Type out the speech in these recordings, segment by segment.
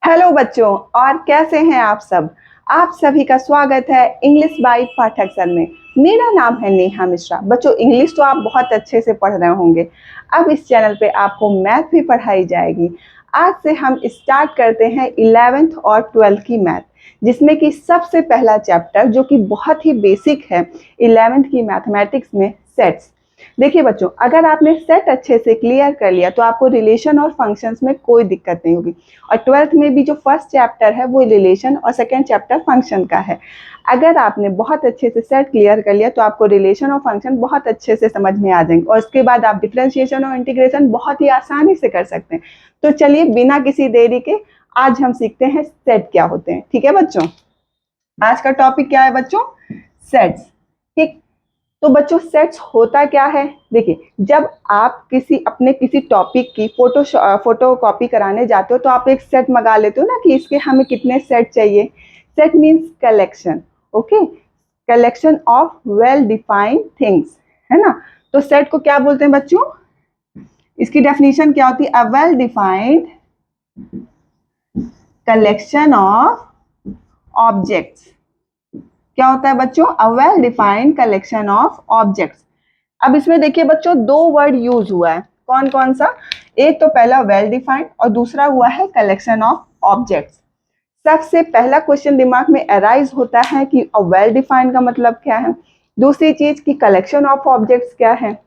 Hello बच्चों, और कैसे हैं आप सब। आप सभी का स्वागत है इंग्लिश बाय पाठक सर में। मेरा नाम है नेहा मिश्रा। बच्चों, इंग्लिश तो आप बहुत अच्छे से पढ़ रहे होंगे। अब इस चैनल पे आपको मैथ भी पढ़ाई जाएगी। आज से हम स्टार्ट करते हैं 11th और 12th की मैथ, जिसमें कि सबसे पहला चैप्टर जो कि बहुत ही बेसिक है 11th की मैथमेटिक्स में, सेट्स। देखिए बच्चों, अगर आपने सेट अच्छे से क्लियर कर लिया तो आपको रिलेशन और फंक्शंस में कोई दिक्कत नहीं होगी। और 12th में भी जो फर्स्ट चैप्टर है वो रिलेशन और सेकंड चैप्टर फंक्शन का है। अगर आपने बहुत अच्छे से सेट क्लियर कर लिया तो आपको रिलेशन और फंक्शन बहुत अच्छे से समझ में आ जाएंगे, और उसके बाद आप डिफरेंशिएशन और इंटीग्रेशन बहुत ही आसानी से कर सकते हैं। तो चलिए बिना किसी देरी के आज हम सीखते हैं सेट क्या होते हैं। ठीक है बच्चों, आज का टॉपिक क्या है बच्चों? सेट्स। ठीक। तो बच्चों, सेट्स होता क्या है? देखिए, जब आप किसी टॉपिक की फोटो कॉपी कराने जाते हो तो आप एक सेट मंगा लेते हो ना, कि इसके हमें कितने सेट चाहिए। Set means collection. Okay, collection of well defined things, है ना। तो सेट को क्या बोलते हैं बच्चों? इसकी डेफिनेशन क्या होती है? A well defined collection of objects. क्या होता है बच्चों? A well defined collection of objects. अब इसमें देखिए बच्चों, दो वर्ड यूज हुआ है। कौन कौन सा? एक तो पहला वेल डिफाइंड और दूसरा हुआ है कलेक्शन ऑफ ऑब्जेक्ट्स। सबसे पहला क्वेश्चन दिमाग में अराइज होता है कि वेल डिफाइंड का मतलब क्या है। दूसरी चीज की कलेक्शन ऑफ ऑब्जेक्ट्स क्या है।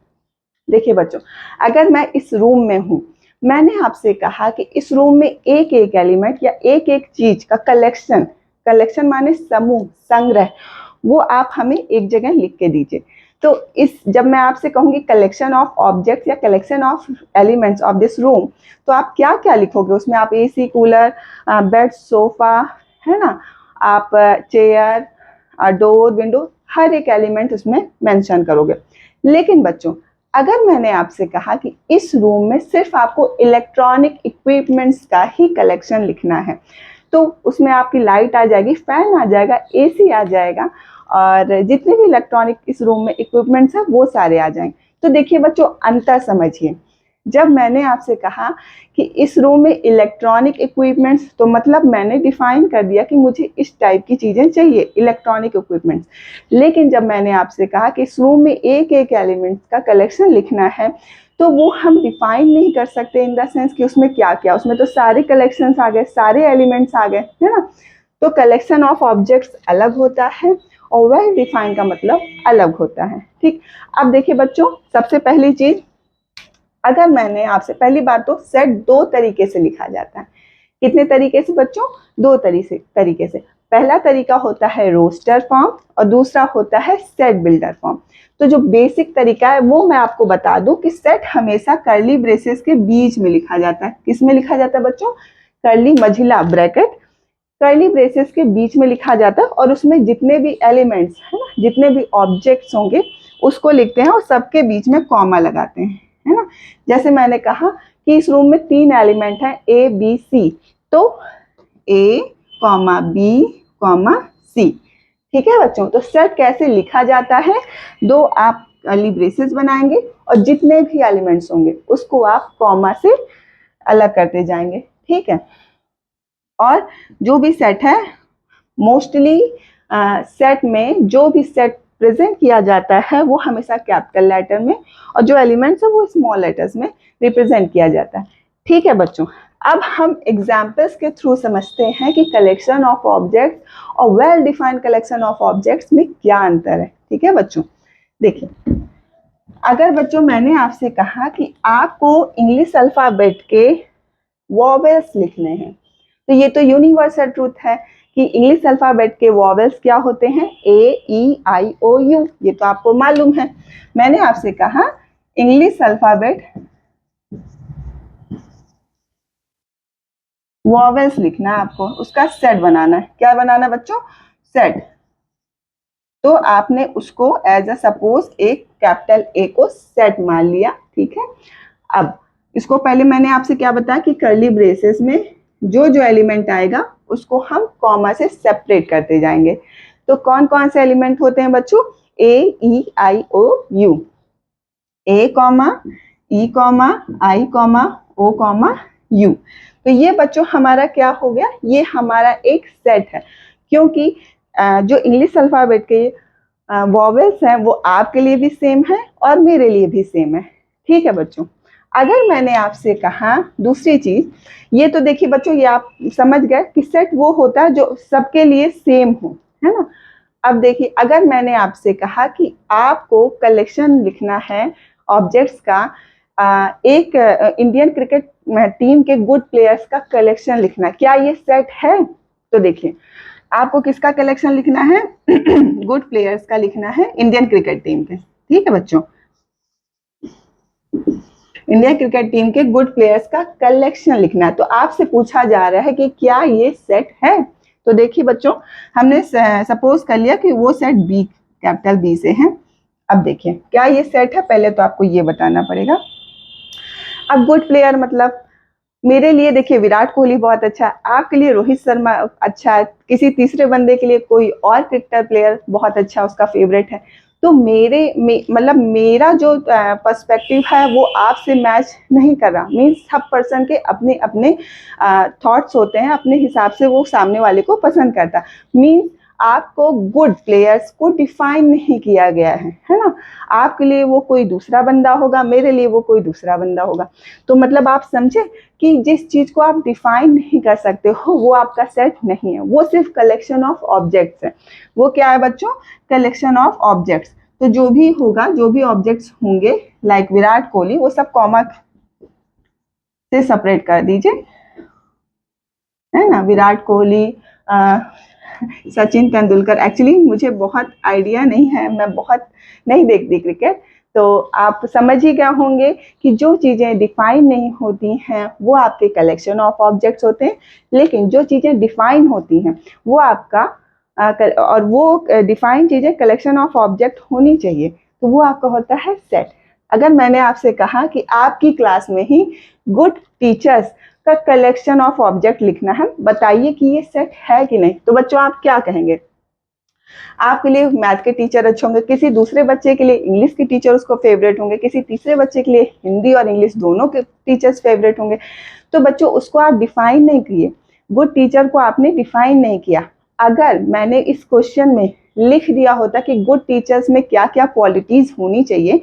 देखिए बच्चों, अगर मैं इस रूम में हूं, मैंने आपसे कहा कि इस रूम में एक एक एलिमेंट या एक एक चीज का कलेक्शन, कलेक्शन माने समूह, संग्रह, वो आप हमें एक जगह लिख के दीजिए। तो इस जब मैं आपसे कहूंगी कलेक्शन ऑफ ऑब्जेक्ट्स या collection of elements of this room, तो आप क्या क्या लिखोगे उसमें? आप एसी, कूलर, बेड, सोफा, है ना, आप चेयर, डोर, विंडो, हर एक एलिमेंट उसमें मेंशन करोगे। लेकिन बच्चों, अगर मैंने आपसे कहा कि इस रूम में सिर्फ आपको इलेक्ट्रॉनिक इक्विपमेंट्स का ही कलेक्शन लिखना है, तो उसमें आपकी लाइट आ जाएगी, फैन आ जाएगा, एसी आ जाएगा, और जितने भी इलेक्ट्रॉनिक इस रूम में इक्विपमेंट्स हैं वो सारे आ जाएंगे। तो देखिए बच्चों, अंतर समझिए। जब मैंने आपसे कहा कि इस रूम में इलेक्ट्रॉनिक इक्विपमेंट्स, तो मतलब मैंने डिफाइन कर दिया कि मुझे इस टाइप की चीजें चाहिए, इलेक्ट्रॉनिक इक्विपमेंट्स। लेकिन जब मैंने आपसे कहा कि इस रूम में एक एक एलिमेंट्स का कलेक्शन लिखना है, तो वो हम डिफाइन नहीं कर सकते इन द सेंस कि उसमें क्या क्या, उसमें तो सारे कलेक्शंस आ गए, सारे एलिमेंट्स आ गए, है ना। तो कलेक्शन ऑफ ऑब्जेक्ट्स अलग होता है और वेल डिफाइन का मतलब अलग होता है। ठीक। अब देखिए बच्चों, सबसे पहली चीज, अगर मैंने आपसे, पहली बात तो सेट दो तरीके से लिखा जाता है। कितने तरीके से बच्चों? दो तरीके से। पहला तरीका होता है रोस्टर फॉर्म और दूसरा होता है सेट बिल्डर फॉर्म। तो जो बेसिक तरीका है वो मैं आपको बता दूं कि सेट हमेशा कर्ली ब्रेसेस के बीच में लिखा जाता है। किस में लिखा जाता है बच्चों? कर्ली मझिला ब्रैकेट, कर्ली ब्रेसेस के बीच में लिखा जाता है, और उसमें जितने भी एलिमेंट्स है ना, जितने भी ऑब्जेक्ट्स होंगे उसको लिखते हैं और सबके बीच में कॉमा लगाते हैं, है ना। जैसे मैंने कहा कि इस रूम में तीन एलिमेंट है, ए बी सी, तो ए कॉमा बी कॉमा सी। ठीक है बच्चों, तो सेट कैसे लिखा जाता है? दो आप कर्ली ब्रेसेस बनाएंगे और जितने भी एलिमेंट्स होंगे उसको आप कॉमा से अलग करते जाएंगे। ठीक है। और जो भी सेट है, मोस्टली सेट में जो भी सेट प्रेजेंट किया जाता है वो हमेशा कैपिटल लेटर में, और जो एलिमेंट्स है वो स्मॉल लेटर्स में रिप्रेजेंट किया जाता है। ठीक है बच्चों, अब हम एग्जाम्पल्स के थ्रू समझते हैं कि कलेक्शन ऑफ ऑब्जेक्ट्स और well defined collection of objects में क्या अंतर है। ठीक है बच्चों, देखिए, अगर बच्चों मैंने आपसे कहा कि आपको इंग्लिश अल्फाबेट के वॉवेल्स लिखने हैं, तो ये तो यूनिवर्सल ट्रूथ है कि इंग्लिश अल्फाबेट के वॉवेल्स क्या होते हैं? ए, ई, आई, ओ, यू। ये तो आपको मालूम है। मैंने आपसे कहा इंग्लिश अल्फाबेट वॉवेल्स लिखना है आपको, उसका सेट बनाना है। क्या बनाना है बच्चों? सेट। तो आपने उसको एज अ सपोज एक कैपिटल ए को सेट मान लिया। ठीक है। अब इसको पहले मैंने आपसे क्या बताया कि कर्ली ब्रेसेस में जो जो एलिमेंट आएगा उसको हम कॉमा से सेपरेट करते जाएंगे। तो कौन कौन से एलिमेंट होते हैं बच्चों? A, E, I, O, U. A comma, E comma, I comma, O comma, U. तो ये बच्चों हमारा क्या हो गया, ये हमारा एक सेट है, क्योंकि जो इंग्लिश अल्फाबेट के वॉवेल्स हैं वो आपके लिए भी सेम है और मेरे लिए भी सेम है। ठीक है बच्चों, अगर मैंने आपसे कहा दूसरी चीज, ये तो देखिए बच्चों ये आप समझ गए कि सेट वो होता है जो सबके लिए सेम हो, है ना। अब देखिए अगर मैंने आपसे कहा कि आपको कलेक्शन लिखना है ऑब्जेक्ट्स का, एक इंडियन क्रिकेट टीम के गुड प्लेयर्स का कलेक्शन लिखना, क्या ये सेट है? तो देखिए आपको किसका कलेक्शन लिखना है? गुड प्लेयर्स का लिखना है, इंडियन क्रिकेट टीम के। ठीक है बच्चों, इंडियन क्रिकेट टीम के गुड प्लेयर्स का कलेक्शन लिखना है। तो आपसे पूछा जा रहा है कि क्या ये सेट है? तो देखिए बच्चों, हमने सपोज कर लिया कि वो सेट बी, कैपिटल बी से है। अब देखिए क्या ये सेट है, पहले तो आपको ये बताना पड़ेगा। अब गुड प्लेयर मतलब मेरे लिए देखिए विराट कोहली बहुत अच्छा है, आपके लिए रोहित शर्मा अच्छा है, किसी तीसरे बंदे के लिए कोई और क्रिकेटर प्लेयर बहुत अच्छा उसका फेवरेट है। तो मतलब मेरा जो पर्सपेक्टिव है वो आपसे मैच नहीं कर रहा। मीन्स सब पर्सन के अपने अपने थॉट्स होते हैं, अपने हिसाब से वो सामने वाले को पसंद करता। मीन्स आपको गुड प्लेयर्स को डिफाइन नहीं किया गया है ना। आपके लिए वो कोई दूसरा बंदा होगा, मेरे लिए वो कोई दूसरा बंदा होगा। तो मतलब आप समझे कि जिस चीज को आप डिफाइन नहीं कर सकते हो वो आपका सेट नहीं है, वो सिर्फ कलेक्शन ऑफ ऑब्जेक्ट्स है। वो क्या है बच्चों? Collection of objects. तो जो भी होगा, जो भी ऑब्जेक्ट्स होंगे लाइक विराट कोहली, वो सब कॉमा से सेपरेट कर दीजिए, है ना। विराट कोहली, सचिन तेंदुलकर, एक्चुअली मुझे बहुत आइडिया नहीं है, मैं बहुत नहीं देखती क्रिकेट, तो आप समझ ही गए होंगे कि जो चीज़ें डिफाइन नहीं होती हैं वो आपके कलेक्शन ऑफ ऑब्जेक्ट्स होते हैं, लेकिन जो चीज़ें डिफाइन होती हैं वो आपका और वो डिफाइन चीज़ें कलेक्शन ऑफ ऑब्जेक्ट होनी चाहिए, तो वो आपका होता है सेट। अगर मैंने आपसे कहा कि आपकी क्लास में ही गुड टीचर्स का कलेक्शन ऑफ ऑब्जेक्ट लिखना है, बताइए कि ये सेट है कि नहीं, तो बच्चों आप क्या कहेंगे? आपके लिए मैथ के टीचर अच्छे होंगे, किसी दूसरे बच्चे के लिए इंग्लिश के टीचर उसको फेवरेट होंगे, किसी तीसरे बच्चे के लिए हिंदी और इंग्लिश दोनों के टीचर्स फेवरेट होंगे। तो बच्चों उसको आप डिफाइन नहीं किए, गुड टीचर को आपने डिफाइन नहीं किया। अगर मैंने इस क्वेश्चन में लिख दिया होता कि गुड टीचर्स में क्या क्या क्वालिटीज होनी चाहिए,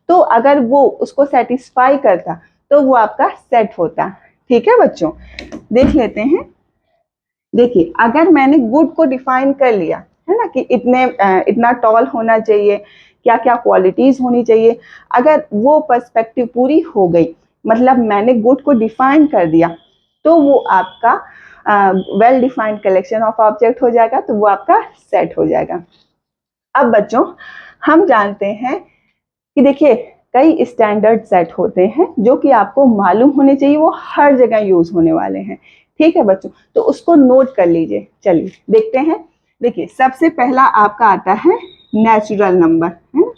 तो अगर वो उसको सेटिस्फाई करता तो वो आपका सेट होता। ठीक है बच्चों, देख लेते हैं। देखिए अगर मैंने गुड को डिफाइन कर लिया है ना कि इतना टॉल होना चाहिए, क्या क्या क्वालिटीज होनी चाहिए, अगर वो पर्सपेक्टिव पूरी हो गई, मतलब मैंने गुड को डिफाइन कर दिया, तो वो आपका well defined collection of object हो जाएगा, तो वो आपका सेट हो जाएगा। अब बच्चों हम जानते हैं कि देखिए कई स्टैंडर्ड सेट होते हैं जो कि आपको मालूम होने चाहिए, वो हर जगह यूज होने वाले हैं। ठीक है बच्चों, तो उसको नोट कर लीजिए। चलिए देखते हैं। देखिए सबसे पहला आपका आता है नेचुरल नंबर, है ना।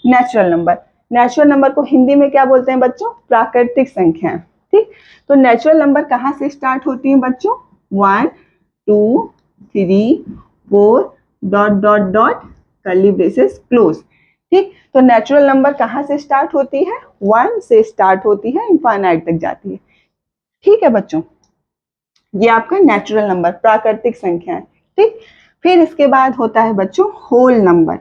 नेचुरल नंबर, नेचुरल नंबर को हिंदी में क्या बोलते हैं बच्चों? प्राकृतिक संख्या। ठीक, तो नेचुरल नंबर कहाँ से स्टार्ट होती है बच्चों? 1 2 3 4 dot dot dot curly braces close. ठीक, तो नेचुरल नंबर कहाँ से स्टार्ट होती है? 1 से स्टार्ट होती है, इनफाइनाइट तक जाती है। ठीक है बच्चों, ये आपका नेचुरल नंबर प्राकृतिक संख्या है। ठीक, फिर इसके बाद होता है बच्चों होल नंबर।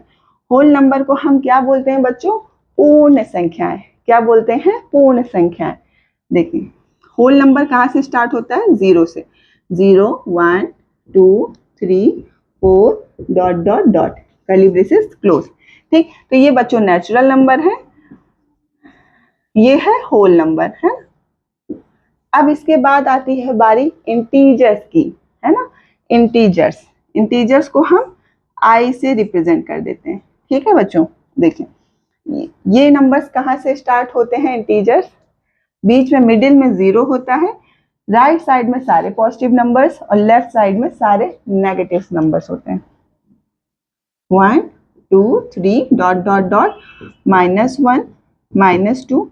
होल नंबर को हम क्या बोलते हैं बच्चों? पूर्ण संख्याएं। क्या बोलते हैं? पूर्ण संख्याएं। देखिए होल नंबर कहाँ से स्टार्ट होता है? 0 से। 0 1 2 3 4 dot dot dot curly braces close. ठीक, तो ये बच्चों नेचुरल नंबर है, ये है होल नंबर, है। अब इसके बाद आती है बारी इंटीजर्स की, है ना। इंटीजर्स, इंटीजर्स को हम आई से रिप्रेजेंट कर देते हैं। ठीक है बच्चों, देखिए ये नंबर्स कहाँ से स्टार्ट होते हैं? इंटीजर्स, बीच में मिडिल में 0 होता है, राइट साइड में सारे पॉजिटिव नंबर्स और लेफ्ट साइड में सारे नेगेटिव नंबर्स होते हैं। 1 2 3 डॉट डॉट डॉट -1 -2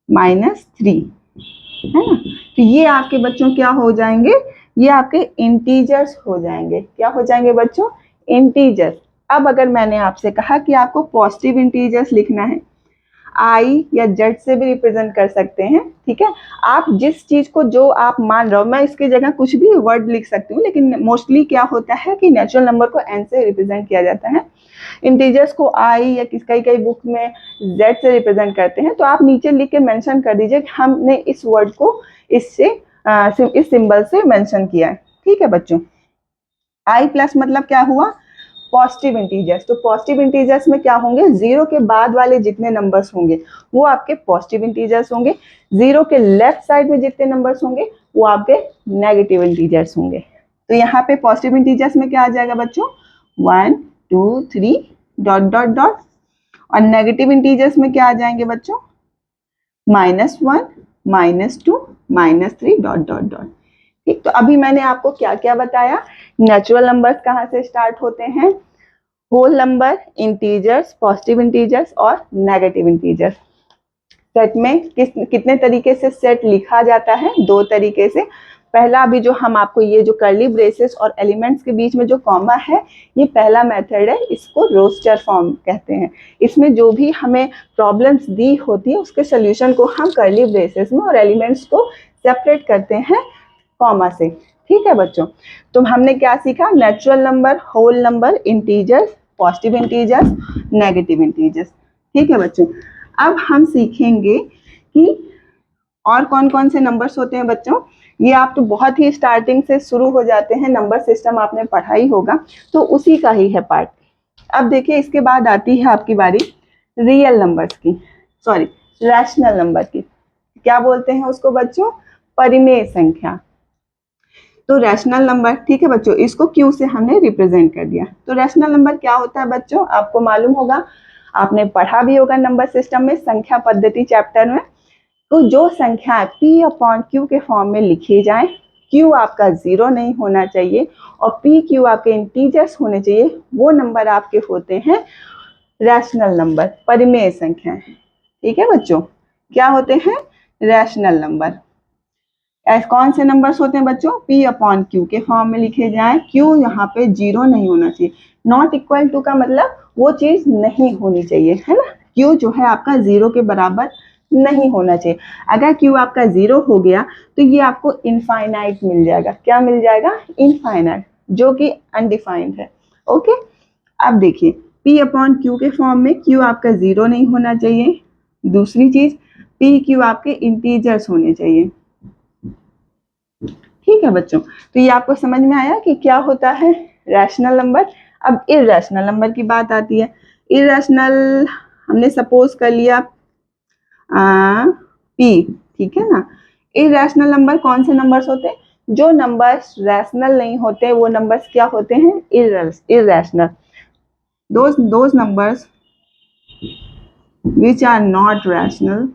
-3, है ना। तो ये आपके बच्चों क्या हो जाएंगे? ये आपके इंटीजर्स हो जाएंगे। क्या हो जाएंगे बच्चों? इंटीजर्स। अब अगर मैंने आपसे कहा कि आपको पॉजिटिव इंटीजर्स लिखना है, आई या जेड से भी रिप्रेजेंट कर सकते हैं, ठीक है। आप जिस चीज को जो आप मान रहे हो, मैं इसकी जगह कुछ भी वर्ड लिख सकती हूँ, लेकिन मोस्टली क्या होता है कि नेचुरल नंबर को एन से रिप्रेजेंट किया जाता है, इंटीजर्स को आई या कई कई बुक में जेड से रिप्रेजेंट करते हैं। तो आप नीचे लिख के मेंशन कर दीजिए कि हमने इस वर्ड को इससे इस सिंबल से मेंशन किया है, ठीक है बच्चों। आई प्लस मतलब क्या हुआ, पॉजिटिव इंटीजर्स। तो पॉजिटिव इंटीजर्स में क्या होंगे, जीरो के बाद वाले जितने नंबर्स होंगे वो आपके पॉजिटिव इंटीजर्स होंगे, जीरो के लेफ्ट साइड में जितने नंबर्स होंगे वो आपके नेगेटिव इंटीजर्स होंगे। तो यहाँ पे पॉजिटिव इंटीजर्स में क्या आ जाएगा बच्चों, 1 2 3 डॉट डॉट डॉट, और नेगेटिव इंटीजर्स में क्या आ जाएंगे बच्चों, -1 -2 -3 डॉट डॉट डॉट। ठीक, तो अभी मैंने आपको क्या क्या बताया, नेचुरल नंबर्स कहाँ से स्टार्ट होते हैं, whole number, integers, positive integers और नेगेटिव इंटीजर्स। सेट में कितने तरीके से सेट लिखा जाता है, दो तरीके से। पहला अभी जो हम आपको ये जो कर्ली ब्रेसेस और एलिमेंट्स के बीच में जो कॉमा है, ये पहला मेथड है, इसको रोस्टर फॉर्म कहते हैं। इसमें जो भी हमें प्रॉब्लम्स दी होती है उसके सोल्यूशन को हम कर्ली ब्रेसेस में और एलिमेंट्स को सेपरेट करते हैं कॉमा से, ठीक है बच्चों। तो हमने क्या सीखा, natural number, whole number, integers, positive integers, negative integers, ठीक है बच्चों। अब हम सीखेंगे कि और कौन कौन से नंबर्स होते हैं बच्चों। ये आप तो बहुत ही स्टार्टिंग से शुरू हो जाते हैं, नंबर सिस्टम आपने पढ़ा ही होगा, तो उसी का ही है पार्ट। अब देखिए इसके बाद आती है आपकी बारी रियल नंबर्स की, सॉरी रैशनल नंबर की। क्या बोलते हैं उसको बच्चों, परिमेय संख्या। तो रैशनल नंबर, ठीक है बच्चों, इसको क्यू से हमने रिप्रेजेंट कर दिया। तो रैशनल नंबर क्या होता है बच्चों, आपको मालूम होगा, आपने पढ़ा भी होगा नंबर सिस्टम में, संख्या पद्धति चैप्टर में। तो जो संख्या पी अपॉन क्यू के फॉर्म में लिखी जाए, क्यू आपका जीरो नहीं होना चाहिए और पी क्यू आपके इंटीजर्स होने चाहिए, वो नंबर आपके होते हैं रैशनल नंबर, परिमेय संख्या, ठीक है बच्चों। क्या होते हैं, रैशनल नंबर। ऐसे कौन से नंबर्स होते हैं बच्चों, पी अपॉन क्यू के फॉर्म में लिखे जाए, क्यू यहाँ पे जीरो नहीं होना चाहिए, नॉट इक्वल टू का मतलब वो चीज नहीं होनी चाहिए, है ना। क्यू जो है आपका जीरो के बराबर नहीं होना चाहिए। अगर क्यू आपका जीरो हो गया तो ये आपको इनफाइनाइट मिल जाएगा। क्या मिल जाएगा, इनफाइनाइट, जो कि अनडिफाइंड है। ओके, अब देखिए पी अपॉन क्यू के फॉर्म में क्यू आपका जीरो नहीं होना चाहिए। दूसरी चीज, पी क्यू आपके इंटीजर्स होने चाहिए, ठीक है बच्चों। तो ये आपको समझ में आया कि क्या होता है रैशनल नंबर। अब इरैशनल नंबर की बात आती है। इरैशनल हमने सपोज कर लिया पी, ठीक है ना। इरैशनल नंबर कौन से नंबर्स होते हैं, जो नंबर्स रैशनल नहीं होते वो नंबर्स क्या होते हैं, irrational. Those numbers which are not rational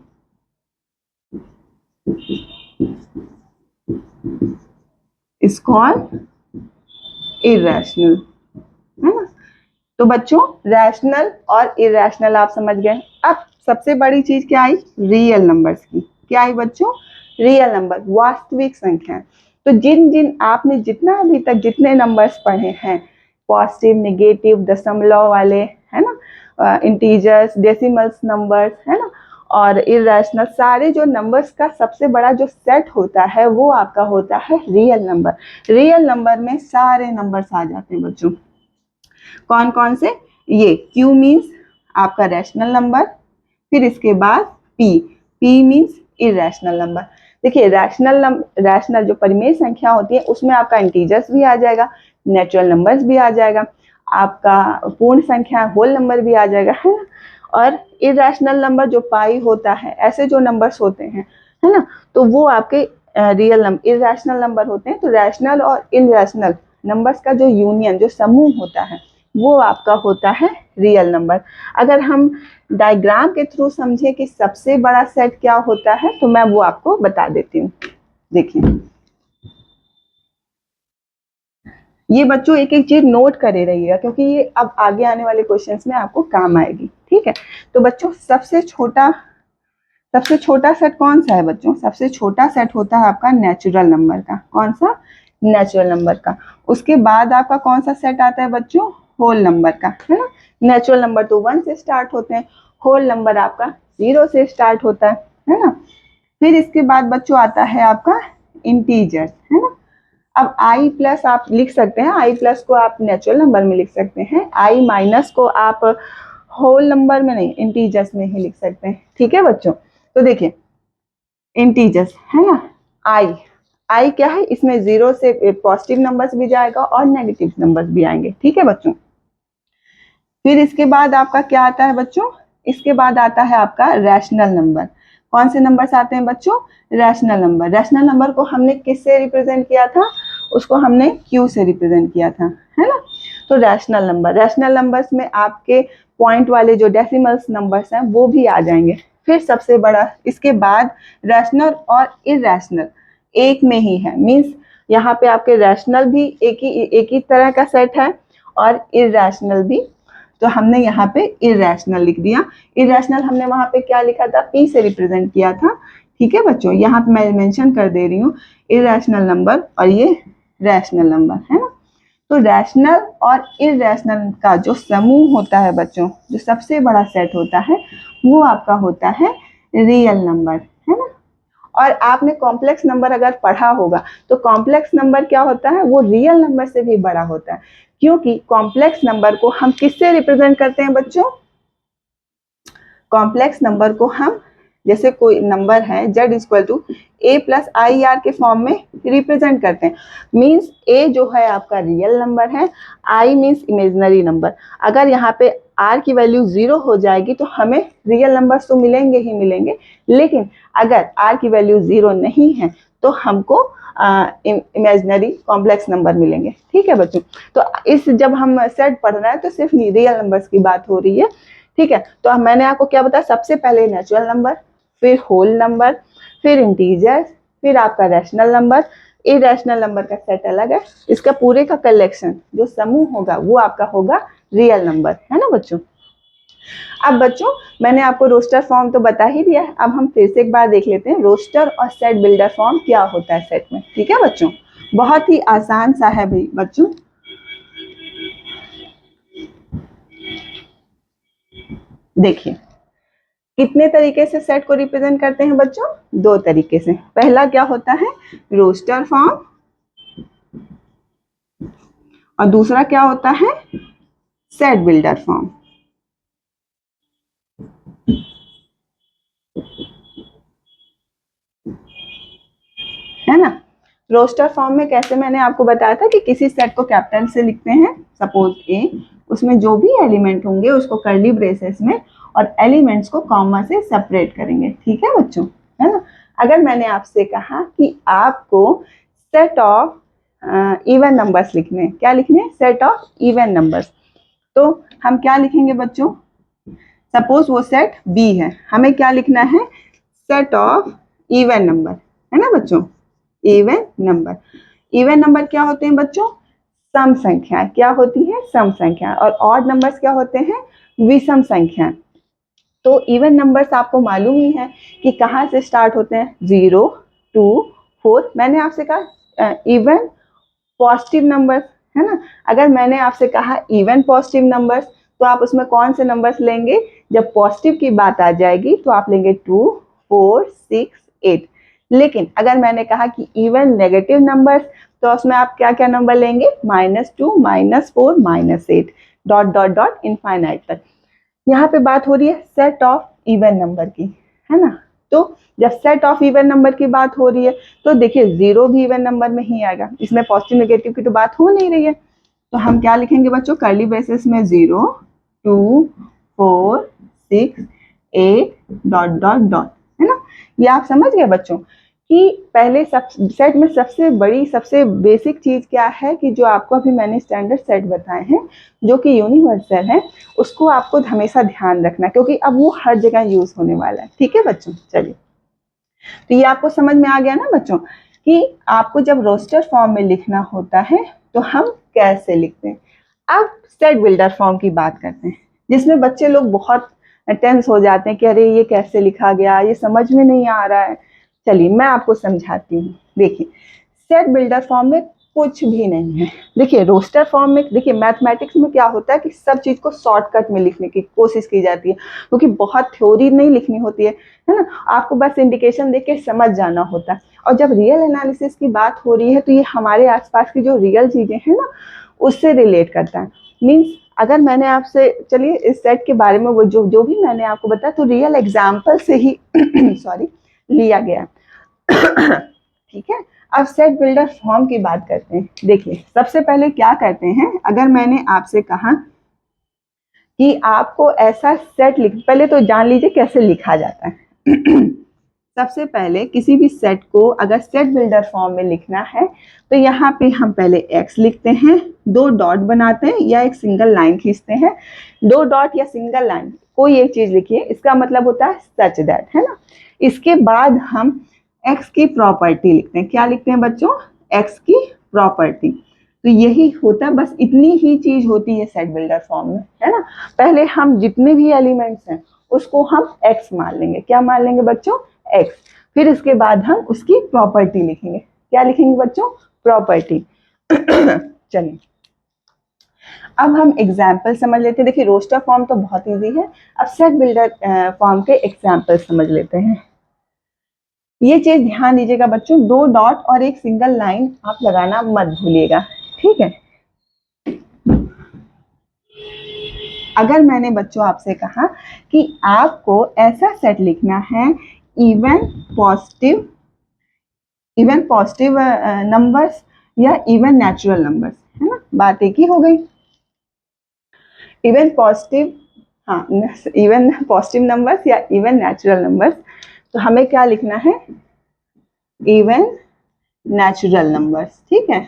is called irrational, है ना। तो बच्चों रैशनल और इरैशनल आप समझ गए। अब सबसे बड़ी चीज क्या आई, रियल नंबर्स की। क्या आई बच्चों, रियल नंबर, वास्तविक संख्या। तो जिन जिन आपने जितना अभी तक जितने नंबर्स पढ़े हैं, पॉजिटिव, नेगेटिव, दशमलव वाले, है ना, इंटीजर्स, डेसिमल्स नंबर्स, है ना, और इरैशनल, सारे जो नंबर्स का सबसे बड़ा जो सेट होता है वो आपका होता है रियल नंबर। रियल नंबर में सारे नंबर्स आ जाते हैं बच्चों। कौन कौन से, ये Q मीन्स आपका रैशनल नंबर, फिर इसके बाद P मीन्स इरैशनल नंबर। देखिए रैशनल जो परिमेय संख्या होती है उसमें आपका इंटीजर्स भी आ जाएगा, नेचुरल नंबर्स भी आ जाएगा, आपका पूर्ण संख्या होल नंबर भी आ जाएगा, है ना। और इरैशनल नंबर जो पाई होता है, ऐसे जो नंबर्स होते हैं, है ना, तो वो आपके रियल नंबर, इरैशनल नंबर होते हैं। तो रैशनल और इरैशनल नंबर्स का जो यूनियन, जो समूह होता है, वो आपका होता है रियल नंबर। अगर हम डायग्राम के थ्रू समझे कि सबसे बड़ा सेट क्या होता है, तो मैं वो आपको बता देती हूँ। देखिए ये बच्चों एक एक चीज नोट करे रहिएगा, क्योंकि ये अब आगे आने वाले क्वेश्चंस में आपको काम आएगी, ठीक है। तो बच्चों सबसे छोटा सेट कौन सा है बच्चों, सबसे छोटा सेट होता है आपका नेचुरल नंबर का। कौन सा, नेचुरल नंबर का। उसके बाद आपका कौन सा सेट आता है बच्चों, होल नंबर का, है ना। नेचुरल नंबर तो 1 से स्टार्ट होते हैं, होल नंबर आपका 0 से स्टार्ट होता है ना। फिर इसके बाद बच्चों आता है आपका इंटीजर्स, है ना। अब i प्लस आप लिख सकते हैं, i प्लस को आप नेचुरल नंबर में लिख सकते हैं, i माइनस को आप होल नंबर में नहीं, इंटीजर्स में ही लिख सकते हैं, ठीक है बच्चों। तो देखिए इंटीजर्स है ना, i क्या है, इसमें 0 से पॉजिटिव नंबर्स भी जाएगा और नेगेटिव नंबर्स भी आएंगे, ठीक है बच्चों। फिर इसके बाद आपका क्या आता है बच्चों, इसके बाद आता है आपका रैशनल नंबर। कौन से नंबर्स आते हैं बच्चों, रैशनल नंबर। रैशनल नंबर को हमने किससे रिप्रेजेंट किया था, उसको हमने q से रिप्रेजेंट किया था, है ना। तो रैशनल नंबर, रैशनल नंबर्स में आपके पॉइंट वाले जो डेसिमल्स नंबर्स हैं वो भी आ जाएंगे। फिर सबसे बड़ा इसके बाद रैशनल और इरैशनल एक में ही है, मीन्स यहाँ पे आपके रैशनल भी एक ही तरह का सेट है और इरैशनल भी, तो हमने यहाँ पे इरैशनल लिख दिया। इरैशनल हमने वहाँ पे क्या लिखा था, p से रिप्रेजेंट किया था, ठीक है बच्चों। यहाँ पे मैं मेंशन कर दे रही हूँ इरैशनल नंबर और ये रैशनल नंबर, है ना। तो रैशनल और इरैशनल का जो समूह होता है बच्चों, जो सबसे बड़ा सेट होता है वो आपका होता है रियल नंबर, है ना। और आपने कॉम्प्लेक्स नंबर अगर पढ़ा होगा तो कॉम्प्लेक्स नंबर क्या होता है, वो रियल नंबर से भी बड़ा होता है, क्योंकि कॉम्प्लेक्स नंबर को हम किससे रिप्रेजेंट करते हैं बच्चों, कॉम्प्लेक्स नंबर को हम, जैसे कोई नंबर है z equal to a plus I R के फॉर्म में रिप्रेजेंट करते हैं। मीन्स a जो है आपका रियल नंबर है, i मीन्स इमेजिनरी नंबर। अगर यहाँ पे r की वैल्यू 0 हो जाएगी तो हमें रियल नंबर्स तो मिलेंगे ही मिलेंगे, लेकिन अगर r की वैल्यू 0 नहीं है तो हमको इमेजिनरी कॉम्प्लेक्स नंबर मिलेंगे, ठीक है बच्चों। तो इस जब हम सेट पढ़ रहे हैं तो सिर्फ रियल नंबर्स की बात हो रही है, ठीक है। तो मैंने आपको क्या बताया, सबसे पहले नेचुरल नंबर, फिर होल नंबर, फिर इंटीजर्स, फिर आपका रैशनल नंबर। इरैशनल नंबर का सेट अलग है, इसका पूरे का कलेक्शन जो समूह होगा वो आपका होगा रियल नंबर, है ना बच्चों। अब बच्चों मैंने आपको रोस्टर फॉर्म तो बता ही दिया है, अब हम फिर से एक बार देख लेते हैं रोस्टर और सेट बिल्डर फॉर्म क्या होता है सेट में, ठीक है बच्चों। बहुत ही आसान सा है भाई बच्चों। देखिए कितने तरीके से सेट को रिप्रेजेंट करते हैं बच्चों, 2 तरीके से। पहला क्या होता है, रोस्टर फॉर्म, और दूसरा क्या होता है, सेट बिल्डर फॉर्म, है ना। रोस्टर फॉर्म में कैसे, मैंने आपको बताया था कि किसी सेट को कैपिटल से लिखते हैं, सपोज ए, उसमें जो भी एलिमेंट होंगे उसको कर्ली ब्रेसेस में और एलिमेंट्स को कॉमा से सेपरेट करेंगे, ठीक है बच्चों, है ना। अगर मैंने आपसे कहा कि आपको सेट ऑफ इवन नंबर्स लिखने हैं, क्या लिखने हैं, सेट ऑफ इवन नंबर्स, तो हम क्या लिखेंगे बच्चों, सपोज वो सेट बी है, हमें क्या लिखना है, सेट ऑफ इवन नंबर, है ना बच्चों। इवन नंबर, इवन नंबर क्या होते हैं बच्चों, सम संख्या, क्या होती है, सम संख्या। और ऑड नंबर्स क्या होते हैं, विषम संख्या। तो इवन नंबर्स आपको मालूम ही है कि कहाँ से स्टार्ट होते हैं, 0 2 4। मैंने आपसे कहा इवन पॉजिटिव नंबर्स, है ना। अगर मैंने आपसे कहा इवन पॉजिटिव नंबर्स तो आप उसमें कौन से नंबर्स लेंगे, जब पॉजिटिव की बात आ जाएगी तो आप लेंगे 2 4 6 8। लेकिन अगर मैंने कहा कि इवन नेगेटिव नंबर्स तो उसमें आप क्या क्या नंबर लेंगे, -2 -4 -8 डॉट डॉट डॉट इनफाइनाइट तक। यहाँ पे बात हो रही है सेट ऑफ इवन नंबर की, है ना। तो जब सेट ऑफ इवन नंबर की बात हो रही है तो देखिए 0 भी इवन नंबर में ही आएगा, इसमें पॉजिटिव नेगेटिव की तो बात हो नहीं रही है। तो हम क्या लिखेंगे बच्चों, कर्ली ब्रेसेस में 0 2 4 6 8 डॉट डॉट डॉट, है ना। ये आप समझ गए बच्चों कि पहले सेट में सबसे बड़ी सबसे बेसिक चीज क्या है, कि जो आपको अभी मैंने स्टैंडर्ड सेट बताए हैं जो कि यूनिवर्सल है, उसको आपको हमेशा ध्यान रखना, क्योंकि अब वो हर जगह यूज होने वाला है, ठीक है बच्चों। चलिए तो ये आपको समझ में आ गया ना बच्चों कि आपको जब रोस्टर फॉर्म में लिखना होता है तो हम कैसे लिखते हैं। अब सेट बिल्डर फॉर्म की बात करते हैं, जिसमें बच्चे लोग बहुत टेंस हो जाते हैं कि अरे ये कैसे लिखा गया, ये समझ में नहीं आ रहा है। चलिए मैं आपको समझाती हूँ। देखिए सेट बिल्डर फॉर्म में कुछ भी नहीं है। देखिए रोस्टर फॉर्म में, देखिए मैथमेटिक्स में क्या होता है कि सब चीज़ को शॉर्टकट में लिखने की कोशिश की जाती है, क्योंकि बहुत थ्योरी नहीं लिखनी होती है ना, आपको बस इंडिकेशन देख के समझ जाना होता है। और जब रियल एनालिसिस की बात हो रही है तो ये हमारे आसपास की जो रियल चीज़ें हैं ना उससे रिलेट करता है। मीन्स अगर मैंने आपसे, चलिए इस सेट के बारे में वो जो भी मैंने आपको बताया तो रियल एग्जाम्पल से ही सॉरी लिया गया। ठीक है, अब सेट बिल्डर फॉर्म की बात करते हैं। देखिए सबसे पहले क्या करते हैं, अगर मैंने आपसे कहा कि आपको ऐसा सेट लिख, पहले तो जान लीजिए कैसे लिखा जाता है। सबसे पहले किसी भी सेट को अगर सेट बिल्डर फॉर्म में लिखना है तो यहाँ पे हम पहले x लिखते हैं, 2 डॉट बनाते हैं या एक सिंगल लाइन खींचते हैं। 2 डॉट या सिंगल लाइन कोई एक चीज लिखिए, इसका मतलब होता है सच दैट, है ना। इसके बाद हम x की प्रॉपर्टी लिखते हैं। क्या लिखते हैं बच्चों, x की प्रॉपर्टी। तो यही होता है, बस इतनी ही चीज होती है सेट बिल्डर फॉर्म में, है ना। पहले हम जितने भी एलिमेंट्स हैं उसको हम x मान लेंगे। क्या मान लेंगे बच्चों, x। फिर इसके बाद हम उसकी प्रॉपर्टी लिखेंगे। क्या लिखेंगे बच्चों, प्रॉपर्टी। चलिए अब हम एग्जाम्पल समझ लेते हैं। देखिए रोस्टर फॉर्म तो बहुत इजी है, अब सेट बिल्डर फॉर्म के एग्जाम्पल समझ लेते हैं। ये चीज ध्यान दीजिएगा बच्चों, 2 डॉट और एक सिंगल लाइन आप लगाना मत भूलिएगा, ठीक है। अगर मैंने बच्चों आपसे कहा कि आपको ऐसा सेट लिखना है इवन पॉजिटिव नंबर्स या इवन नेचुरल नंबर्स, है ना, बात एक ही हो गई। इवन पॉजिटिव, हाँ इवन पॉजिटिव नंबर्स या इवन नेचुरल नंबर्स, तो हमें क्या लिखना है, इवन नेचुरल नंबर्स, ठीक है।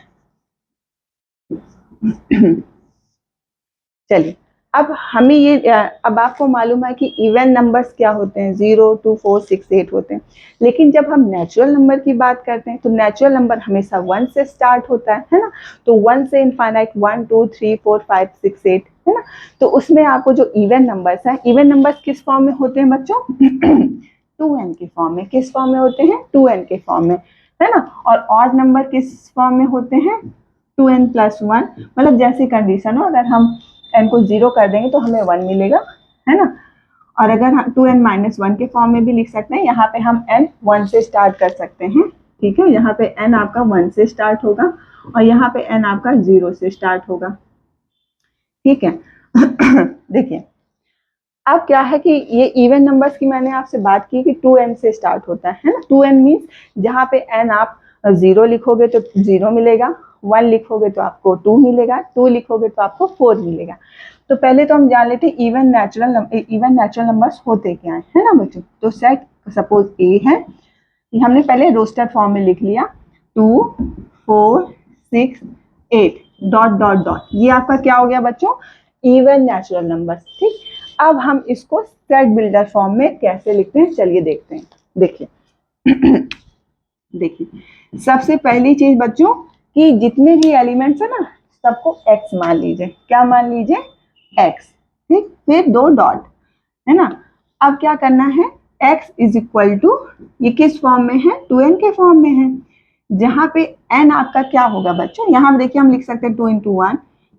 चलिए अब हमें ये, अब आपको मालूम है कि इवन नंबर्स क्या होते हैं, 0 2 4 6 8 होते हैं। लेकिन जब हम नेचुरल नंबर की बात करते हैं तो नेचुरल नंबर हमेशा 1 से स्टार्ट होता है ना। तो 1 से इनफाइनाइट 1 2 3 4 5 6 8, है ना। तो उसमें आपको जो इवन नंबर्स हैं, इवन नंबर्स किस फॉर्म में होते हैं बच्चों, 2n के फॉर्म में। किस फॉर्म में होते हैं, 2n के फॉर्म में, है ना। और ऑड नंबर किस फॉर्म में होते हैं, 2n + 1। मतलब जैसी कंडीशन हो, अगर हम n को 0 कर देंगे तो हमें 1 मिलेगा, है ना। और अगर हम 2n - 1 के फॉर्म में भी लिख सकते हैं, यहाँ पे हम n 1 से स्टार्ट कर सकते हैं, ठीक है। यहाँ पे n आपका 1 से स्टार्ट होगा और यहाँ पे n आपका 0 से स्टार्ट होगा, ठीक है। देखिए अब क्या है कि ये इवन नंबर्स की मैंने आपसे बात की कि 2n से स्टार्ट होता है ना। 2n मीन्स जहाँ पे n आप 0 लिखोगे तो 0 मिलेगा, 1 लिखोगे तो आपको 2 मिलेगा, 2 लिखोगे तो आपको 4 मिलेगा। तो पहले तो हम जान लेते हैं इवन नेचुरल नंबर्स होते क्या है ना बच्चों। तो सेट सपोज ए है, हमने पहले रोस्टर फॉर्म में लिख लिया, 2 4 6 8 डॉट डॉट डॉट, ये आपका क्या हो गया बच्चों, इवन नेचुरल नंबर्स, ठीक। अब हम इसको सेट बिल्डर फॉर्म में कैसे लिखते हैं, चलिए देखते हैं। देखिए देखिए सबसे पहली चीज बच्चों कि जितने भी एलिमेंट्स है ना सबको x मान लीजिए। क्या मान लीजिए, x, ठीक। फिर 2 डॉट, है ना। अब क्या करना है, x = ये किस फॉर्म में है, 2n के फॉर्म में है। जहां पे n आपका क्या होगा बच्चों, यहाँ देखिए हम लिख सकते हैं 2 × 1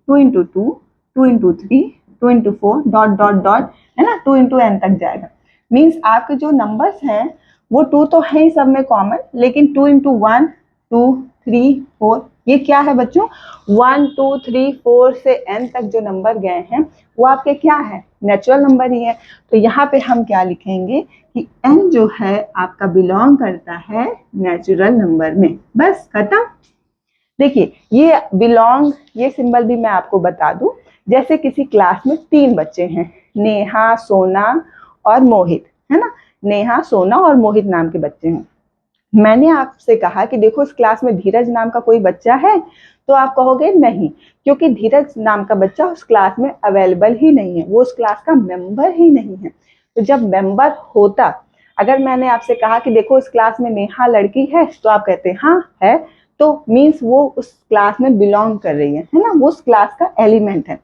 2 × 2 2 × 3 2 × 4 डॉट डॉट डॉट, है ना, 2 × n तक जाएगा। मीन्स आपके जो नंबर्स हैं वो 2 तो है ही सब में कॉमन, लेकिन 2 × 1 2 3 4, ये क्या है बच्चों, 1 2 3 4 से n तक जो नंबर गए हैं वो आपके क्या है, नेचुरल नंबर ही है। तो यहाँ पे हम क्या लिखेंगे कि n जो है आपका बिलोंग करता है नेचुरल नंबर में, बस खत्म। देखिए ये बिलोंग, ये सिंबल भी मैं आपको बता दूं। जैसे किसी क्लास में 3 बच्चे हैं, नेहा सोना और मोहित, है ना। नेहा सोना और मोहित नाम के बच्चे हैं। मैंने आपसे कहा कि देखो इस क्लास में धीरज नाम का कोई बच्चा है, तो आप कहोगे नहीं, क्योंकि धीरज नाम का बच्चा उस क्लास में अवेलेबल ही नहीं है, वो उस क्लास का मेंबर ही नहीं है। तो जब मेंबर होता, अगर मैंने आपसे कहा कि देखो इस क्लास में नेहा लड़की है, तो आप कहते हैं हाँ है, तो मीन्स वो उस क्लास में बिलोंग कर रही है ना, वो उस क्लास का एलिमेंट है।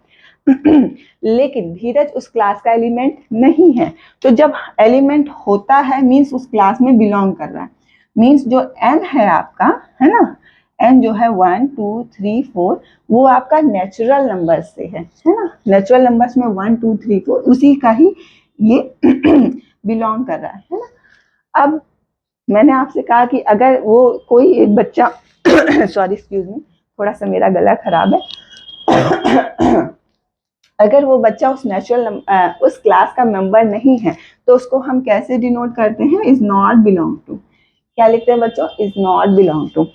लेकिन धीरज उस क्लास का एलिमेंट नहीं है। तो जब एलिमेंट होता है मीन्स उस क्लास में बिलोंग कर रहा है। मीन्स जो n है आपका, है ना, n जो है 1 2 3 4 वो आपका नेचुरल नंबर से है ना। नेचुरल नंबर्स में 1 2 3 4 उसी का ही ये बिलोंग कर रहा है ना। अब मैंने आपसे कहा कि अगर वो कोई एक बच्चा सॉरी एक्सक्यूज मी, थोड़ा सा मेरा गला खराब है अगर वो बच्चा उस उस क्लास का मेंबर नहीं है तो उसको हम कैसे डिनोट करते हैं, इज नॉट बिलोंग टू। क्या लिखते हैं बच्चों, इज नॉट बिलोंग टू।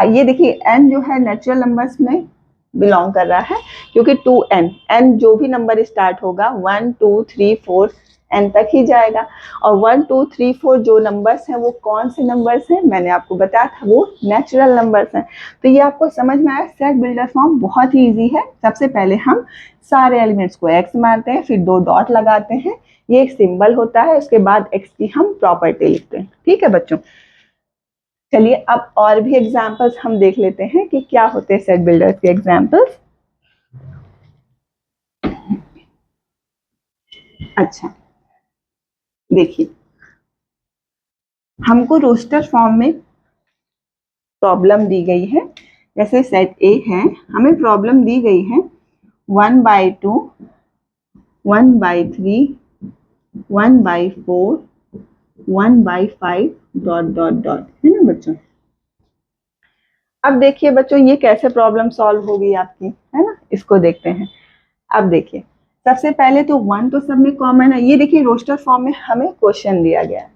ये देखिए n जो है नेचुरल नंबर्स में बिलोंग कर रहा है क्योंकि 2n, n जो भी नंबर स्टार्ट होगा 1 2 3 4 n तक ही जाएगा। और 1 2 3 4 जो नंबर्स हैं वो कौन से नंबर्स हैं, मैंने आपको बताया था वो नेचुरल नंबर्स हैं। तो ये आपको समझ में आया। सेट बिल्डर फॉर्म बहुत ही इजी है। सबसे पहले हम सारे एलिमेंट्स को x मानते हैं, फिर 2 डॉट लगाते हैं, ये एक सिंबल होता है, उसके बाद x की हम प्रॉपर्टी लिखते हैं। ठीक है बच्चों, चलिए अब और भी एग्जाम्पल्स हम देख लेते हैं कि क्या होते हैं सेट बिल्डर के एग्जाम्पल्स। अच्छा देखिए, हमको रोस्टर फॉर्म में प्रॉब्लम दी गई है। जैसे सेट ए है, हमें प्रॉब्लम दी गई है 1/2 1/3 1/4 1/5 डॉट डॉट डॉट, है ना बच्चों। अब देखिए बच्चों ये कैसे प्रॉब्लम सॉल्व होगी आपकी, है ना, इसको देखते हैं। अब देखिए सबसे पहले तो 1 तो सब में कॉमन है। ये देखिए रोस्टर फॉर्म में हमें क्वेश्चन दिया गया है।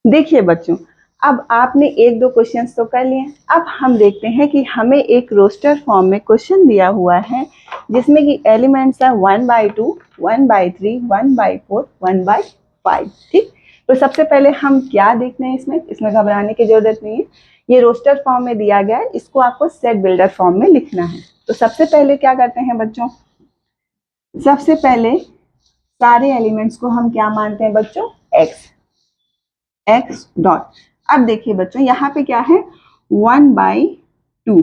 देखिए बच्चों, अब आपने एक दो क्वेश्चंस तो कर लिए, अब हम देखते हैं कि हमें एक रोस्टर फॉर्म में क्वेश्चन दिया हुआ है जिसमें कि एलिमेंट्स है 1/2 1/3 1/4 1/5। ठीक, तो सबसे पहले हम क्या देखते हैं, इसमें घबराने की जरूरत नहीं है। ये रोस्टर फॉर्म में दिया गया है, इसको आपको सेट बिल्डर फॉर्म में लिखना है। तो सबसे पहले क्या करते हैं बच्चों, सबसे पहले सारे एलिमेंट्स को हम क्या मानते हैं बच्चों, x डॉट। अब देखिए बच्चों यहाँ पे क्या है 1/2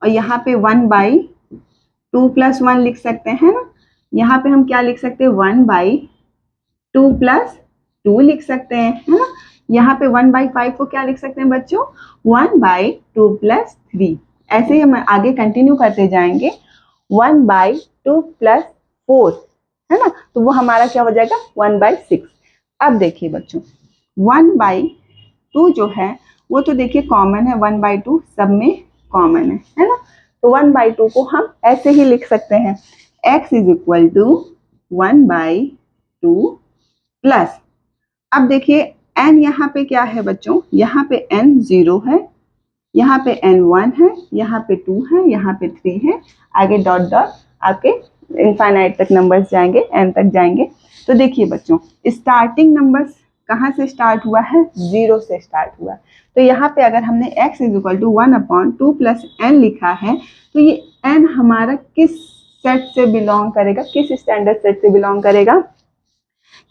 और यहाँ पे 1/2 प्लस 1 लिख सकते हैं ना। यहाँ पे हम क्या लिख सकते हैं 1/2 प्लस 2 लिख सकते हैं, है ना। यहाँ पे 1/5 को क्या लिख सकते हैं बच्चों 1/2 प्लस 3। ऐसे ही हम आगे कंटिन्यू करते जाएंगे 1/2 प्लस 4, है ना, तो वो हमारा क्या हो जाएगा 1/6। अब देखिए बच्चों 1/2 जो है वो तो देखिए कॉमन है, 1/2 सब में कॉमन है ना। तो 1/2 को हम ऐसे ही लिख सकते हैं x is equal to 1/2 plus, अब देखिए n यहाँ पे क्या है बच्चों, यहाँ पे n 0 है, यहाँ पे n 1 है, यहाँ पे 2 है, यहाँ पे 3 है, आगे डॉट डॉट आके इनफाइनाइट तक नंबर्स जाएंगे, n तक जाएंगे। तो देखिए बच्चों स्टार्टिंग नंबर्स कहाँ से स्टार्ट हुआ है, 0 से स्टार्ट हुआ। तो यहाँ पे अगर हमने x is equal to 1/2 plus n लिखा है तो ये n हमारा किस सेट से बिलोंग करेगा, किस स्टैंडर्ड सेट से बिलोंग करेगा,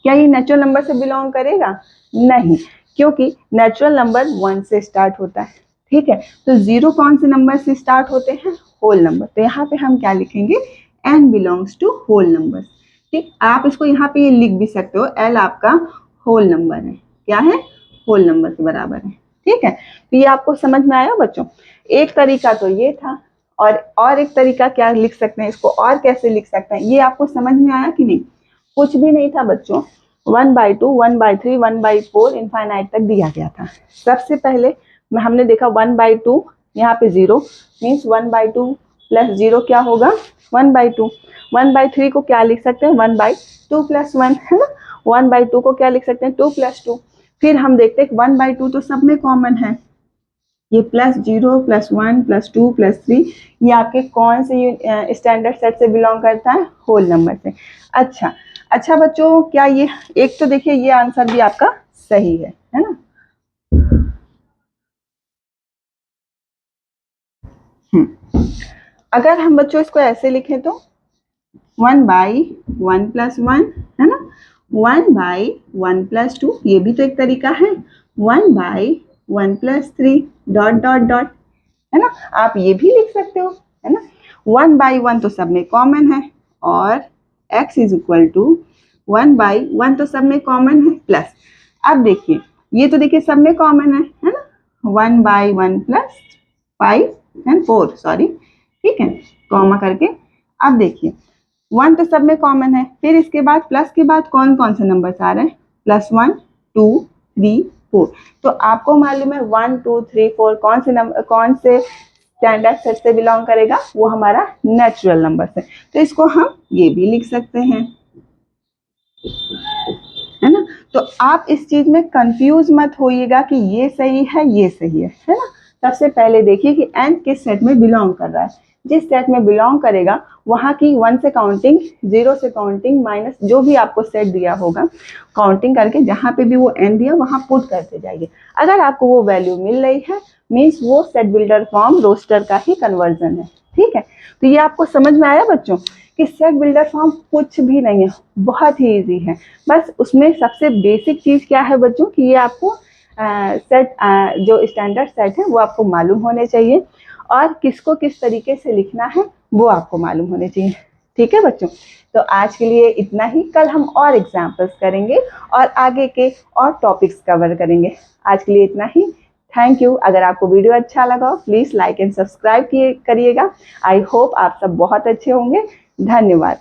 क्या ये नेचुरल नंबर से बिलोंग करेगा, नहीं, क्योंकि नेचुरल नंबर 1 से स्टार्ट होता है। ठीक है, तो 0 कौन से नंबर से स्टार्ट होते हैं, होल नंबर। तो यहाँ पे हम क्या लिखेंगे n belongs to whole number. ठीक, आप इसको यहाँ पे ये लिख भी सकते हो l आपका होल नंबर है, क्या है, होल नंबर के बराबर है। ठीक है, तो ये आपको समझ में आया बच्चों। एक तरीका तो ये था, और एक तरीका क्या लिख सकते हैं, इसको और कैसे लिख सकते हैं, ये आपको समझ में आया कि नहीं। कुछ भी नहीं था बच्चों, 1/2 1/3 1/4 इनफाइनाइट तक दिया गया था। सबसे पहले हमने देखा 1/2 यहाँ पे 0 मीन्स 1/2 प्लस 0 क्या होगा 1/2। 1/3 को क्या लिख सकते हैं 1/2 प्लस 1, है ना। 1/2 को क्या लिख सकते हैं 2 प्लस 2। फिर हम देखते हैं 1/2 तो सब में कॉमन है, ये प्लस 0 प्लस 1 प्लस 2 प्लस 3 ये आपके कौन से स्टैंडर्ड सेट से बिलोंग करता है, होल नंबर से। अच्छा बच्चों, क्या ये एक तो देखिए ये आंसर भी आपका सही है ना। अगर हम बच्चों इसको ऐसे लिखें तो 1/1 प्लस 1, है ना, 1/1 प्लस 2, ये भी तो एक तरीका है, 1/1 प्लस 3 डॉट डॉट डॉट, है ना, आप ये भी लिख सकते हो, है ना। 1/1 तो सब में कॉमन है, और x इज इक्वल टू 1/1 तो सब में कॉमन है प्लस, अब देखिए ये तो देखिए सब में कॉमन है ना, 1 by 1 plus 5 and 4, सॉरी, ठीक है, कॉमा करके। अब देखिए 1 तो सब में कॉमन है, फिर इसके बाद प्लस के बाद कौन कौन से नंबर्स आ रहे हैं, +1 2 3 4। तो आपको मालूम है 1 2 3 4 कौन से स्टैंडर्ड सेट से बिलोंग करेगा, वो हमारा नेचुरल नंबर है। तो इसको हम ये भी लिख सकते हैं, है ना। तो आप इस चीज में कंफ्यूज मत होइएगा कि ये सही है ये सही है ना। सबसे पहले देखिए कि n किस सेट में बिलोंग कर रहा है। जिस सेट में बिलोंग करेगा वहां की 1 से काउंटिंग, 0 से काउंटिंग, माइनस जो भी आपको सेट दिया होगा काउंटिंग करके जहां पे भी वो n दिया वहां पुट करते जाइए। अगर आपको वो वैल्यू मिल रही है मीन्स वो सेट बिल्डर फॉर्म रोस्टर का ही कन्वर्जन है, ठीक है। तो ये आपको समझ में आया बच्चों कि सेट बिल्डर फॉर्म कुछ भी नहीं है, बहुत ही इजी है। बस उसमें सबसे बेसिक चीज क्या है बच्चों कि ये आपको सेट जो स्टैंडर्ड सेट है वो आपको मालूम होने चाहिए और किसको किस तरीके से लिखना है वो आपको मालूम होने चाहिए, ठीक है बच्चों। तो आज के लिए इतना ही, कल हम और एग्जाम्पल्स करेंगे और आगे के और टॉपिक्स कवर करेंगे। आज के लिए इतना ही, थैंक यू। अगर आपको वीडियो अच्छा लगा हो प्लीज़ लाइक एंड सब्सक्राइब करिएगा। आई होप आप सब बहुत अच्छे होंगे। धन्यवाद।